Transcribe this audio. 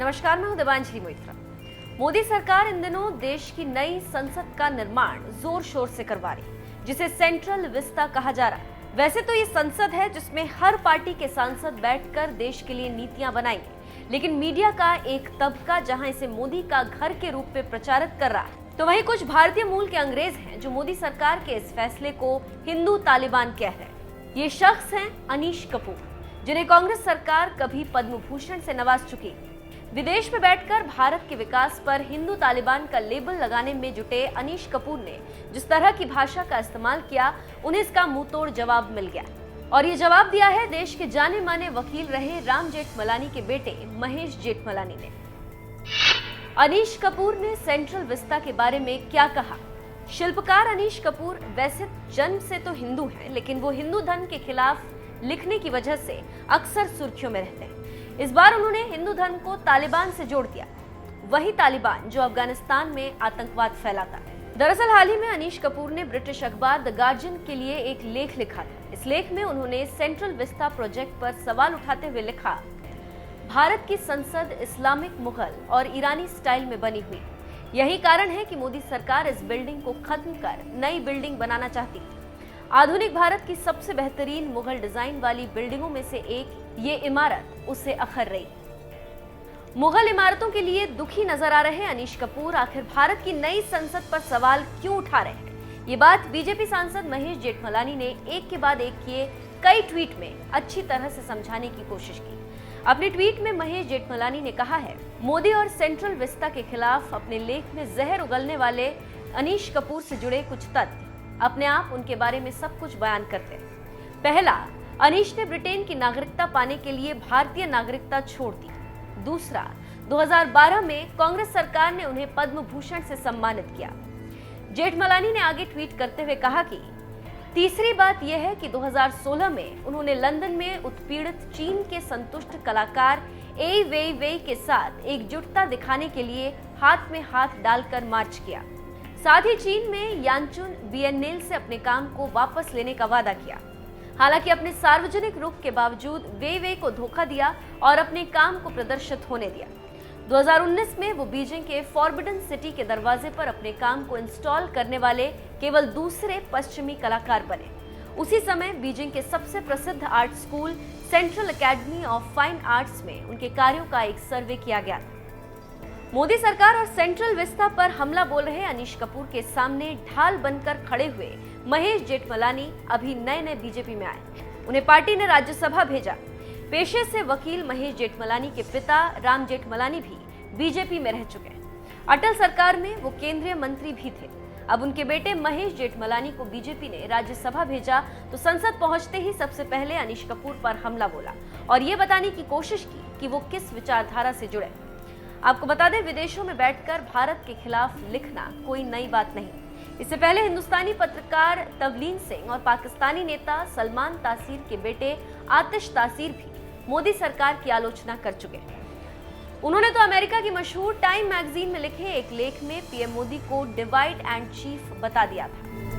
नमस्कार, मैं हूं देवांजलि मोइत्रा। मोदी सरकार इन दिनों देश की नई संसद का निर्माण जोर शोर से करवा रही, जिसे सेंट्रल विस्ता कहा जा रहा है। वैसे तो ये संसद है जिसमें हर पार्टी के सांसद बैठकर देश के लिए नीतियां बनाएंगे, लेकिन मीडिया का एक तबका जहां इसे मोदी का घर के रूप में प्रचारित कर रहा है, तो वहीं कुछ भारतीय मूल के अंग्रेज हैं जो मोदी सरकार के इस फैसले को हिंदू तालिबान कह रहे हैं। ये शख्स हैं अनीश कपूर, जिन्हें कांग्रेस सरकार कभी पद्म भूषण से नवाज चुकी। विदेश में बैठकर भारत के विकास पर हिंदू तालिबान का लेबल लगाने में जुटे अनीश कपूर ने जिस तरह की भाषा का इस्तेमाल किया, उन्हें इसका मुंहतोड़ जवाब मिल गया। और ये जवाब दिया है देश के जाने माने वकील रहे राम जेठमलानी के बेटे महेश जेठमलानी ने। अनीश कपूर ने सेंट्रल विस्ता के बारे में क्या कहा? शिल्पकार अनीश कपूर वैसे जन्म से तो हिंदू हैं, लेकिन वो हिंदू धर्म के खिलाफ लिखने की वजह से अक्सर सुर्खियों में रहते हैं। इस बार उन्होंने हिंदू धर्म को तालिबान से जोड़ दिया, वही तालिबान जो अफगानिस्तान में आतंकवाद फैलाता है। दरअसल हाल ही में अनीश कपूर ने ब्रिटिश अखबार द गार्जियन के लिए एक लेख लिखा था। इस लेख में उन्होंने सेंट्रल विस्ता प्रोजेक्ट पर सवाल उठाते हुए लिखा, भारत की संसद इस्लामिक, मुगल और ईरानी स्टाइल में बनी हुई। यही कारण है कि मोदी सरकार इस बिल्डिंग को खत्म कर नई बिल्डिंग बनाना चाहती है। आधुनिक भारत की सबसे बेहतरीन मुगल डिजाइन वाली बिल्डिंगों में से एक ये इमारत उससे अखर रही। मुगल इमारतों के लिए दुखी नजर आ रहे अनीश कपूर आखिर भारत की नई संसद पर सवाल क्यों उठा रहे हैं? ये बात बीजेपी सांसद महेश जेठमलानी ने एक के बाद एक किए कई ट्वीट में अच्छी तरह से समझाने की कोशिश की। अपने ट्वीट में महेश जेठमलानी ने कहा है, मोदी और सेंट्रल विस्ता के खिलाफ अपने लेख में जहर उगलने वाले अनीश कपूर से जुड़े कुछ तथ्य अपने आप उनके बारे में सब कुछ बयान करते हैं। पहला, अनीश ने ब्रिटेन की नागरिकता पाने के लिए भारतीय नागरिकता छोड़ दी। दूसरा, 2012 में कांग्रेस सरकार ने उन्हें पद्म भूषण से सम्मानित किया। जेठमलानी ने आगे ट्वीट करते हुए कहा कि तीसरी बात यह है कि 2016 में उन्होंने लंदन में उत्पीड़ित चीन के संतुष्ट कलाकार एई वेइवेई के साथ एकजुटता दिखाने के लिए हाथ में हाथ डालकर मार्च किया। साथ ही चीन में यांचुन बिएनेल से अपने काम को वापस लेने का वादा किया। हालांकि अपने सार्वजनिक रुख के बावजूद वेइवेई को धोखा दिया और अपने काम को प्रदर्शित होने दिया। 2019 में वो बीजिंग के फॉरबिडन सिटी के दरवाजे पर अपने काम को इंस्टॉल करने वाले केवल दूसरे पश्चिमी कलाकार बने। उसी समय बीजिंग के सबसे प्रसिद्ध art school central academy of fine arts में उनके कार्यों का एक सर्वे किया गया था। मोदी सरकार और सेंट्रल विस्ता पर हमला बोल रहे अनीश कपूर के सामने ढाल बनकर खड़े हुए महेश जेठमलानी अभी नए नए बीजेपी में आए। उन्हें पार्टी ने राज्यसभा भेजा। पेशे से वकील महेश जेठमलानी के पिता राम जेठमलानी भी बीजेपी में रह चुके हैं। अटल सरकार में वो केंद्रीय मंत्री भी थे। अब उनके बेटे महेश जेठमलानी को बीजेपी ने राज्यसभा भेजा तो संसद पहुंचते ही सबसे पहले अनीश कपूर पर हमला बोला और ये बताने की कोशिश की कि वो किस विचारधारा से जुड़े। आपको बता दें, विदेशों में बैठकर भारत के खिलाफ लिखना कोई नई बात नहीं। इससे पहले हिंदुस्तानी पत्रकार तवलीन सिंह और पाकिस्तानी नेता सलमान तासीर के बेटे आतिश तासीर भी मोदी सरकार की आलोचना कर चुके हैं। उन्होंने तो अमेरिका की मशहूर टाइम मैगजीन में लिखे एक लेख में पीएम मोदी को डिवाइड एंड चीफ बता दिया था।